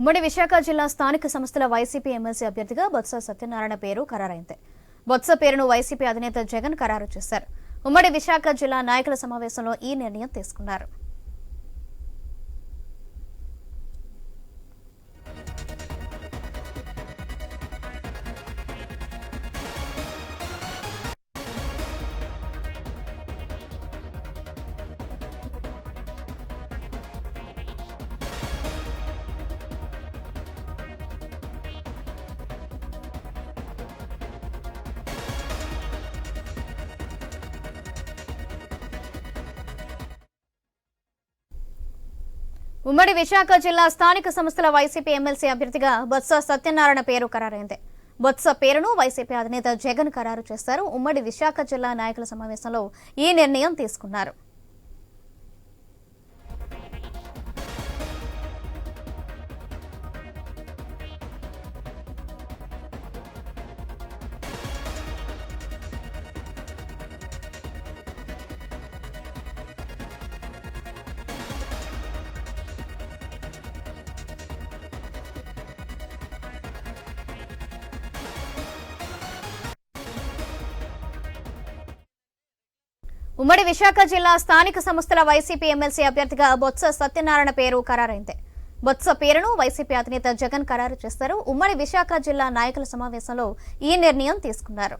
ఉమ్మడి విశాఖ జిల్లా స్థానిక సంస్థల వైసీపీ ఎమ్మెల్సీ అభ్యర్థిగా బొత్స సత్యనారాయణ పేరు ఖరారైంది. బొత్స పేరును వైసీపీ అధినేత జగన్ ఖరారు చేశారు. ఉమ్మడి విశాఖ జిల్లా నాయకుల సమావేశంలో ఈ నిర్ణయం తీసుకున్నారు. ఉమ్మడి విశాఖ జిల్లా స్థానిక సంస్థల వైసీపీ ఎమ్మెల్సీ అభ్యర్థిగా బొత్స సత్యనారాయణ పేరు ఖరారైంది. బొత్స పేరును వైసీపీ అధినేత జగన్ ఖరారు చేశారు. ఉమ్మడి విశాఖ జిల్లా నాయకుల సమావేశంలో ఈ నిర్ణయం తీసుకున్నారు. ఉమ్మడి విశాఖ జిల్లా స్థానిక సంస్థల వైసీపీ ఎమ్మెల్సీ అభ్యర్థిగా బొత్స సత్యనారాయణ పేరు ఖరారైంది. బొత్స పేరును వైసీపీ అధినేత జగన్ ఖరారు చేశారు. ఉమ్మడి విశాఖ జిల్లా నాయకుల సమావేశంలో ఈ నిర్ణయం తీసుకున్నారు.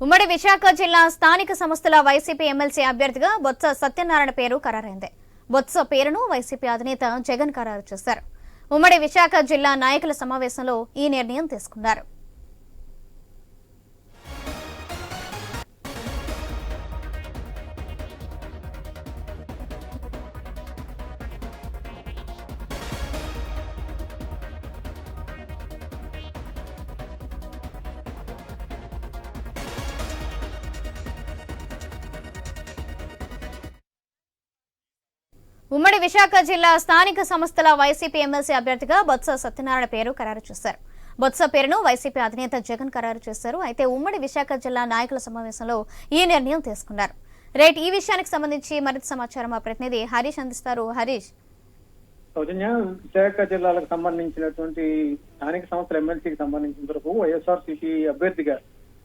ఉమ్మడి విశాఖ జిల్లా స్థానిక సంస్థల వైసీపీ ఎమ్మెల్సీ అభ్యర్థిగా బొత్స సత్యనారాయణ పేరు ఖరారైంది. బొత్స పేరును వైసీపీ అధినేత జగన్ ఖరారు చేశారు. ఉమ్మడి విశాఖ జిల్లా నాయకుల సమావేశంలో ఈ నిర్ణయం తీసుకున్నారు. ఉమ్మడి విశాఖ జిల్లా స్థానిక సంస్థల వైసీపీ ఎమ్మెల్సీ అభ్యర్థిగా బొత్స సత్యనారాయణ పేరు ఖరారు చేశారు. బొత్స పేరును వైసీపీ అధినేత జగన్ ఖరారు చేశారు. అయితే ఉమ్మడి విశాఖ జిల్లా నాయకుల సమావేశంలో ఈ నిర్ణయం తీసుకున్నారు. రైట్, ఈ విషయానికి సంబంధించి మరింత సమాచారం మా ప్రతినిధి హరీష్ అందిస్తారు. హరీష్, సౌజన్య, విశాఖ జిల్లాలకు సంబంధించినటువంటి స్థానిక సంస్థల ఎమ్మెల్సీకి సంబంధించిన వరకు వైఎస్ఆర్సీపీ అభ్యర్థిగా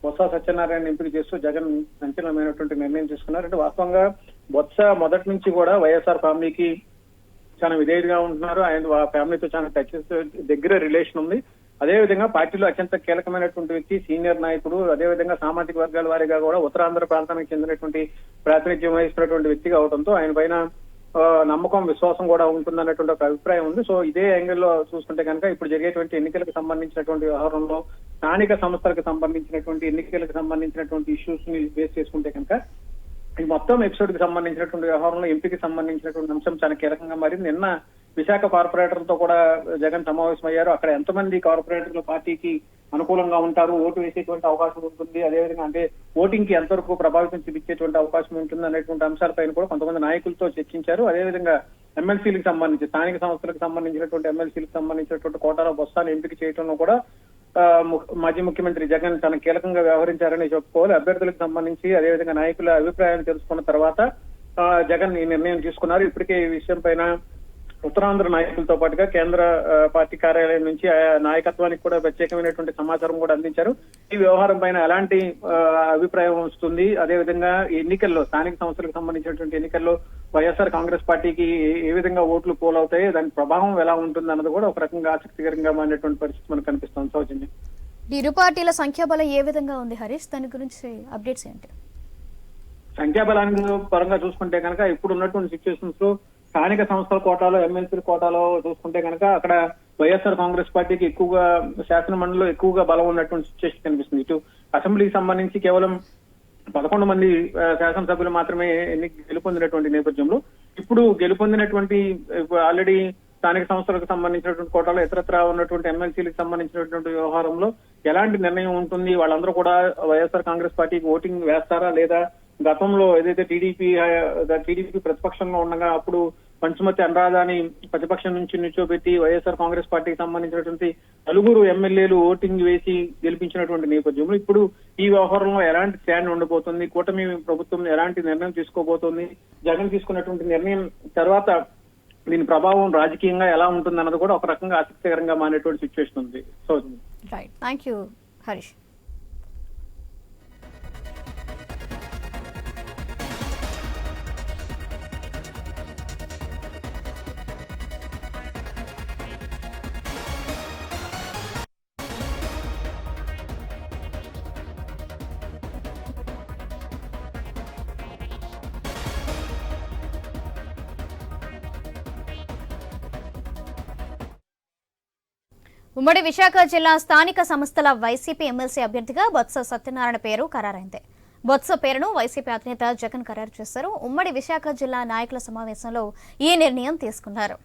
బొత్స సత్యనారాయణ ఎంపిక చేస్తూ జగన్ సంచలనమైనటువంటి నిర్ణయం తీసుకున్నారు. అంటే వాస్తవంగా బొత్స మొదటి నుంచి కూడా వైఎస్ఆర్ ఫ్యామిలీకి చాలా విధేయుడిగా ఉంటున్నారు. ఆయన ఫ్యామిలీతో చాలా దగ్గర రిలేషన్ ఉంది. అదేవిధంగా పార్టీలో అత్యంత కీలకమైనటువంటి వ్యక్తి, సీనియర్ నాయకుడు. అదేవిధంగా సామాజిక వర్గాల వారిగా కూడా ఉత్తరాంధ్ర ప్రాంతానికి చెందినటువంటి ప్రాతినిధ్యం వహిస్తున్నటువంటి వ్యక్తిగా అవడంతో ఆయన పైన నమ్మకం, విశ్వాసం కూడా ఉంటుందన్నటువంటి ఒక అభిప్రాయం ఉంది. సో ఇదే యాంగిల్లో చూసుకుంటే కనుక ఇప్పుడు జరిగేటువంటి ఎన్నికలకు సంబంధించినటువంటి వ్యవహారంలో స్థానిక సంస్థలకు సంబంధించినటువంటి ఎన్నికలకు సంబంధించినటువంటి ఇష్యూస్ ని బేస్ చేసుకుంటే కనుక ఈ మొత్తం ఎపిసోడ్ కి సంబంధించినటువంటి వ్యవహారంలో ఎంపీకి సంబంధించినటువంటి అంశం చాలా కీలకంగా మారింది. నిన్న విశాఖ కార్పొరేటర్లతో కూడా జగన్ సమావేశమయ్యారు. అక్కడ ఎంతమంది కార్పొరేటర్లు పార్టీకి అనుకూలంగా ఉంటారు, ఓటు వేసేటువంటి అవకాశం ఉంటుంది, అదేవిధంగా అంటే ఓటింగ్ కి ఎంతవరకు ప్రభావితం చూపించేటువంటి అవకాశం ఉంటుంది అనేటువంటి అంశాలపైన కూడా కొంతమంది నాయకులతో చర్చించారు. అదేవిధంగా ఎమ్మెల్సీలకు సంబంధించి స్థానిక సంస్థలకు సంబంధించినటువంటి ఎమ్మెల్సీలకు సంబంధించినటువంటి కోటాలో బొత్సాన్ని ఎంపిక చేయడంలో కూడా మాజీ ముఖ్యమంత్రి జగన్ చాలా కీలకంగా వ్యవహరించారని చెప్పుకోవాలి. అభ్యర్థులకు సంబంధించి అదేవిధంగా నాయకుల అభిప్రాయాన్ని తెలుసుకున్న తర్వాత జగన్ ఈ నిర్ణయం తీసుకున్నారు. ఇప్పటికే ఈ విషయం పైన ఉత్తరాంధ్ర నాయకులతో పాటుగా కేంద్ర పార్టీ కార్యాలయం నుంచి నాయకత్వానికి కూడా ప్రత్యేకమైనటువంటి సమాచారం కూడా అందించారు. ఈ వ్యవహారం పైన ఎలాంటి అభిప్రాయం వస్తుంది, అదేవిధంగా ఎన్నికల్లో స్థానిక సంస్థలకు సంబంధించినటువంటి ఎన్నికల్లో వైఎస్ఆర్ కాంగ్రెస్ పార్టీకి ఏ విధంగా ఓట్లు పోలవుతాయి, దాని ప్రభావం ఎలా ఉంటుంది అన్నది కూడా ఒక రకంగా ఆసక్తికరంగా మారినటువంటి పరిస్థితి మనకు కనిపిస్తుంది. సౌజన్య, ఇరు పార్టీల సంఖ్యాబలం ఏ విధంగా ఉంది హరీష్? దాని గురించి అప్డేట్స్ ఏంటి? సంఖ్యాబలానికి పరంగా చూసుకుంటే కనుక ఇప్పుడు ఉన్నటువంటి సిచ్యువేషన్స్ లో స్థానిక సంస్థల కోటాలో, ఎమ్మెల్సీ కోటాలో చూసుకుంటే కనుక అక్కడ వైఎస్ఆర్ కాంగ్రెస్ పార్టీకి ఎక్కువగా శాసన మండలిలో ఎక్కువగా బలం ఉన్నటువంటి సిచ్యువేషన్ కనిపిస్తుంది. ఇటు అసెంబ్లీకి సంబంధించి కేవలం 11 మంది శాసనసభ్యులు మాత్రమే గెలుపొందినటువంటి నేపథ్యంలో ఇప్పుడు గెలుపొందినటువంటి ఆల్రెడీ స్థానిక సంస్థలకు సంబంధించినటువంటి కోటాలో ఇతరత్రా ఉన్నటువంటి ఎమ్మెల్సీలకు సంబంధించినటువంటి వ్యవహారంలో ఎలాంటి నిర్ణయం ఉంటుంది, వాళ్ళందరూ కూడా వైఎస్ఆర్ కాంగ్రెస్ పార్టీకి ఓటింగ్ వేస్తారా లేదా, గతంలో ఏదైతే టీడీపీ ప్రతిపక్షంలో ఉండగా అప్పుడు పంచుమతి అనురాధాని ప్రతిపక్షం నుంచి నిల్చోబెట్టి వైఎస్ఆర్ కాంగ్రెస్ పార్టీకి సంబంధించినటువంటి నలుగురు ఎమ్మెల్యేలు ఓటింగ్ వేసి గెలిపించినటువంటి నేపథ్యంలో ఇప్పుడు ఈ వ్యవహారంలో ఎలాంటి స్టాండ్ ఉండబోతుంది, కూటమి ప్రభుత్వం ఎలాంటి నిర్ణయం తీసుకోబోతోంది, జగన్ తీసుకున్నటువంటి నిర్ణయం తర్వాత దీని ప్రభావం రాజకీయంగా ఎలా ఉంటుంది అన్నది కూడా ఒక రకంగా ఆసక్తికరంగా మారేటువంటి సిచ్యువేషన్ ఉంది. So right, thank you Harish. ఉమ్మడి విశాఖ జిల్లా స్థానిక సంస్థల వైసీపీ ఎమ్మెల్సీ అభ్యర్థిగా బొత్స సత్యనారాయణ పేరు ఖరారైంది. బొత్స పేరును వైసీపీ అధినేత జగన్ ఖరారు చేశారు. ఉమ్మడి విశాఖ జిల్లా నాయకుల సమావేశంలో ఈ నిర్ణయం తీసుకున్నారు.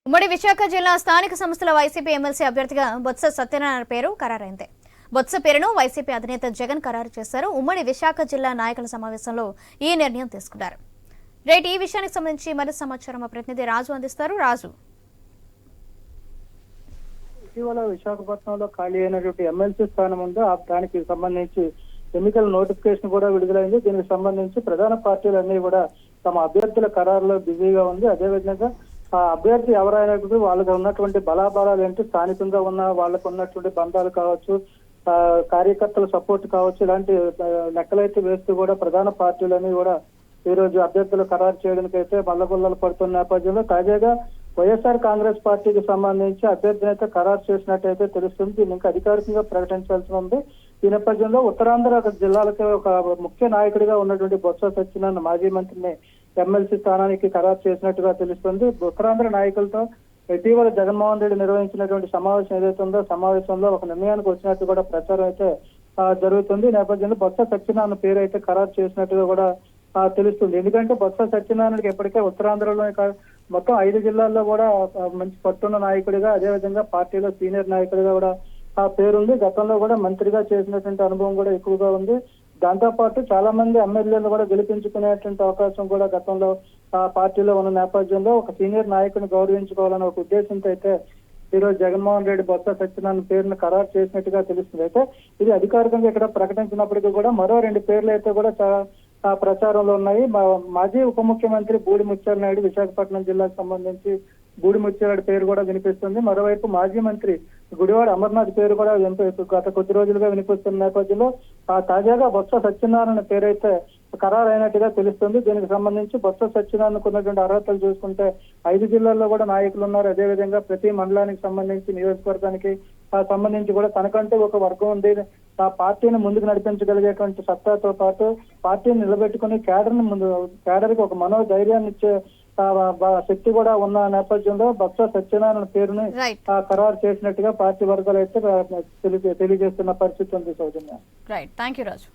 ఉమ్మడి విశాఖ జిల్లా స్థానిక సంస్థల వైసీపీ ఎమ్మెల్సీ అభ్యర్థిగా బొత్స సత్యనారాయణ పేరు ఖరారైంది. బొత్స పేరును వైసీపీ అధినేత జగన్ ఖరారు చేశారు. ఉమ్మడి విశాఖ జిల్లా నాయకుల సమావేశంలో ఈ నిర్ణయం తీసుకున్నారు. రైట్, ఈ విషయానికి సంబంధించి మరింత సమాచారం మా ప్రతినిధి రాజు అందిస్తారు. రాజు, ఇటీవల విశాఖపట్నంలో ఖాళీ అయినటువంటి ఎమ్మెల్సీ స్థానం ఉందో ఆ దానికి సంబంధించి ఎన్నికల నోటిఫికేషన్ కూడా విడుదలైంది. దీనికి సంబంధించి ప్రధాన పార్టీలన్నీ కూడా తమ అభ్యర్థుల ఖరారులో బిజీగా ఉంది. అదేవిధంగా ఆ అభ్యర్థి ఎవరైనప్పుడు వాళ్ళకి ఉన్నటువంటి బలాబలాలు ఏంటి, స్థానికంగా ఉన్న వాళ్ళకు ఉన్నటువంటి బంధాలు కావచ్చు, కార్యకర్తల సపోర్ట్ కావచ్చు, ఇలాంటి లెక్కలైతే వేస్తూ కూడా ప్రధాన పార్టీలన్నీ కూడా ఈ రోజు అభ్యర్థులు ఖరారు చేయడానికి అయితే మల్లగొల్లలు పడుతున్న నేపథ్యంలో తాజాగా వైఎస్ఆర్ కాంగ్రెస్ పార్టీకి సంబంధించి అభ్యర్థిని అయితే ఖరారు చేసినట్టయితే తెలుస్తుంది. దీన్ని ఇంకా అధికారికంగా ప్రకటించాల్సి ఉంది. ఈ నేపథ్యంలో ఉత్తరాంధ్ర జిల్లాలకు ఒక ముఖ్య నాయకుడిగా ఉన్నటువంటి బొత్స సత్యనారాయణ మాజీ మంత్రిని ఎమ్మెల్సీ స్థానానికి ఖరారు చేసినట్టుగా తెలుస్తుంది. ఉత్తరాంధ్ర నాయకులతో ఇటీవల జగన్మోహన్ రెడ్డి నిర్వహించినటువంటి సమావేశం ఏదైతే ఉందో సమావేశంలో ఒక నిర్ణయానికి వచ్చినట్టు కూడా ప్రచారం అయితే జరుగుతుంది. ఈ నేపథ్యంలో బొత్స సత్యనారాయణ పేరు అయితే ఖరారు చేసినట్టుగా కూడా తెలుస్తుంది. ఎందుకంటే బొత్స సత్యనారాయణకి ఇప్పటికే ఉత్తరాంధ్రలో మొత్తం 5 జిల్లాల్లో కూడా మంచి పట్టున్న నాయకుడిగా, అదేవిధంగా పార్టీలో సీనియర్ నాయకుడిగా కూడా పేరుంది. గతంలో కూడా మంత్రిగా చేసినటువంటి అనుభవం కూడా ఎక్కువగా ఉంది. దాంతో పాటు చాలా మంది ఎమ్మెల్యేలు కూడా గెలిపించుకునేటువంటి అవకాశం కూడా గతంలో పార్టీలో ఉన్న నేపథ్యంలో ఒక సీనియర్ నాయకుని గౌరవించుకోవాలనే ఒక ఉద్దేశంతో అయితే ఈ రోజు జగన్మోహన్ రెడ్డి బొత్స సత్యనారాయణ పేరును ఖరారు చేసినట్టుగా తెలుస్తుంది. అయితే ఇది అధికారికంగా ఇక్కడ ప్రకటించినప్పటికీ కూడా మరో 2 పేర్లు అయితే కూడా ప్రచారంలో ఉన్నాయి. మాజీ ఉప ముఖ్యమంత్రి బూడి ముత్యాల నాయుడు విశాఖపట్నం జిల్లాకు సంబంధించి బూడి ముత్యాల పేరు కూడా వినిపిస్తుంది. మరోవైపు మాజీ మంత్రి గుడివాడ అమర్నాథ్ పేరు కూడా గత కొద్ది రోజులుగా వినిపిస్తున్న నేపథ్యంలో తాజాగా బొత్స సత్యనారాయణ పేరు అయితే ఖరారు అయినట్టుగా తెలుస్తుంది. దీనికి సంబంధించి బొత్స సత్యనారాయణకు ఉన్నటువంటి అర్హతలు చూసుకుంటే 5 జిల్లాల్లో కూడా నాయకులు ఉన్నారు. అదేవిధంగా ప్రతి మండలానికి సంబంధించి, నియోజకవర్గానికి సంబంధించి కూడా తనకంటూ ఒక వర్గం ఉంది. ఆ పార్టీని ముందుకు నడిపించగలిగేటువంటి సత్తాతో పాటు పార్టీని నిలబెట్టుకుని కేడర్కి ఒక మనోధైర్యాన్ని ఇచ్చే శక్తి కూడా ఉన్న నేపథ్యంలో బొత్స సత్యనారాయణ పేరుని ఖరారు చేసినట్టుగా పార్టీ వర్గాలు అయితే తెలియజేస్తున్న పరిస్థితి ఉంది. Soujanya. Right, thank you Raju.